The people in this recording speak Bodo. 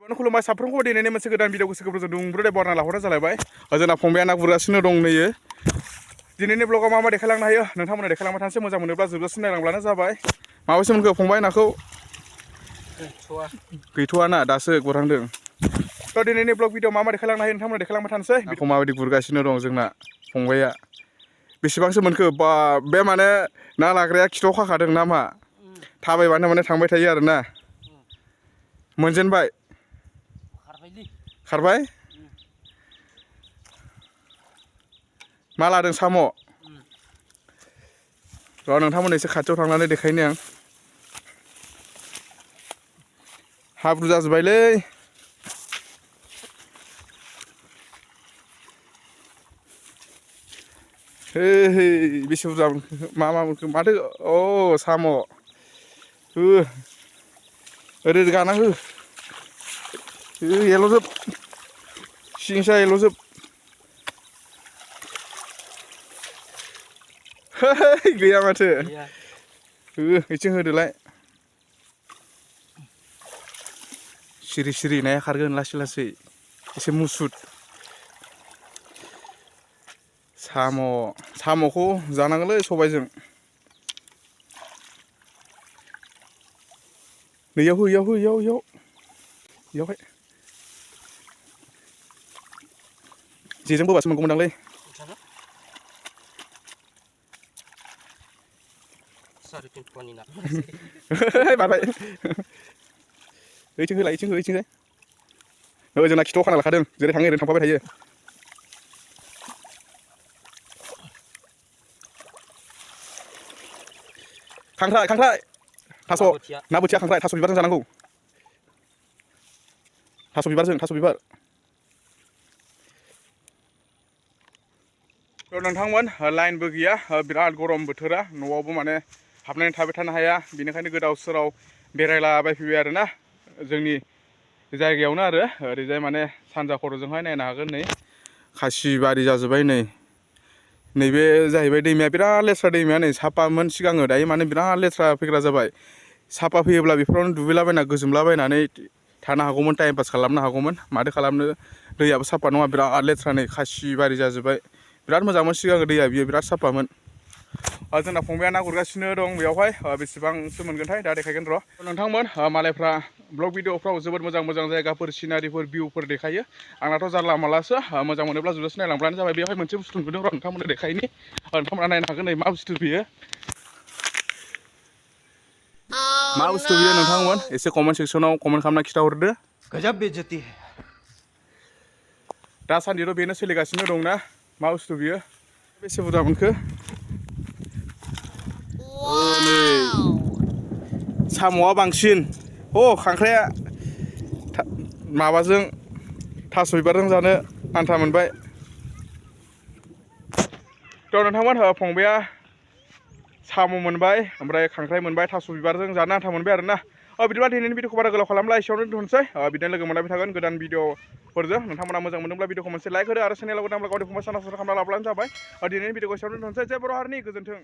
खुलुमबाय साफ्रोमखौबो दिनैनि मोनसे गोदान भिडिअ गोसो गोरबोजों दुंब्रुदै बरना लाहरनाय जालायबाय जोंना फंबाया ना गुरगासिनो दं नैयो दिनैनि ब्लगाव मा देखायलांनो हायो नोंथांमोननो देखायलांबाय थानोसै मोजां मोनोब्ला जोबजासिम नायलांब्लानो जाबाय माबायदि मोनखो फंबाय नाखौ गैथ'आ ना दासो गुरहांदों थ' दिनैनि ब्लग भिडिअ मा देखायलांनो हायो नोंथांमोननो देखायलांबाय थानोसै बेखौ माबायदि गुरगासिनो दं जोंना फंबाया बेसेबांसो मोनखो बा बे माने ना लाग्राया खिथाव खाखादों ना मा थाबायबानो माने थांबाय थायो आरोना मोनजेनबाय खारबाय मा लादों साम' र' नोंथांमोन एसे खाथियाव थांनानै देखायनो आं हाब्रु जाजोब्बायलै हे बेसे बुरजा मा मोनखो माथो अ साम' हो ओरै गाना हो एल'जोब सिंसा एल'जोब हे गैया माथो हो एसे होदोलाय सिरि सिरि नाया खारगोन लासै लासै एसे मुसुद साम'खौ जानांगोनलै सबायजों नैयाव हो इयावहाय जेजों बोबासो मोनगौमोनदांलै बारबाय ओइथिं होलाय ओइथिंहाय जोंना खिथाव खाना लाखादों जेरै थाङो ओरैनो थांफाबाय थायो खांख्राइ थास' ना बोथिया खांख्राइ थास' बिबारजों जानांगौ थास' बिबार नोंथांमोन लाइनबो गैया बिराद गरम बोथोरा न'आवबो माने हाबनानै थाबाय थानो हाया बेनिखायनो गोदाव सोराव बेरायलाबायफैबाय आरोना जोंनि जायगायावनो आरो ओरैजाय माने सानजा खर'जोंहाय नायनो हागोन नै खासिबारि जाजोब्बाय नैबे जाहैबाय दैमाया बिराद लेथ्रा दैमाया नै साफामोन सिगाङो दायो माने बिराद लेथ्रा फैग्रा जाबाय साफा फैयोब्ला बेफोरावनो दुगैलाबायना गोजोमलाबायनानै थानो हागौमोन टाइम पास खालामनो हागौमोन माथो खालामनो दैयाबो साफा नङा बिराद लेथ्रा नै खासिबारि जाजोब्बाय बिराद मोजांमोन सिगां दैया बियो बिराद साफामोन जोंना फंबाया ना गुरगासिनो दं बेयावहाय बेसेबांसो मोनगोनथाय दा देखायगोन र' नोंथांमोन मालायफ्रा ब्लग भिडिअफ्राव जोबोद मोजां जायगाफोर सिनारिफोर भिउफोर देखायो आंनाथ' जानला मालासो मोजां मोनोब्ला जोबजासिम नायलांब्लानो जाबाय बेवहाय मोनसे बुस्थु नुदों र' नोंथांमोननो देखायनि नोंथांमोना नायनो हागोन नै मा बुस्थु बियो मा बुस्थु बियो नोंथांमोन एसे कमेन्ट सेक्सनाव कमेन्ट खालामना खिथाहरदो गजब बेइज्जती है दासान्दिथ' बेनो सोलिगासिनो दंना मा बुस्थु बियो बेसे बुरजा मोनखो नै साम'आ बांसिन खांख्राइआ माबाजों थास' बिबारजों जानो आन्था मोनबाय थ' नोंथांमोन फंबाया साम' मोनबाय ओमफ्राय खांख्राइ मोनबाय थास' बिबारजों जानो आन्था मोनबाय आरोना बिदिब्ला दिनैनि भिडिअखौ बारा गोलाव खालामला एसेयावनो दोनथ'नोसै बिदिनो लोगो मोनलायबाय थागोन गोदान भिडिअफोरजों नोंथांमोना मोजां मोनदोंब्ला भिडिअखौ मोनसे लाइक होदो आरो चेनेलाव गोदानब्ला गावनि फंबाय साबस्क्राइब खालामना लाब्लानो जाबाय दिनैनि भिडिअखौ एसेयावनो दोनथ'नोसै जय बर' हारिनि गोजोन्थों।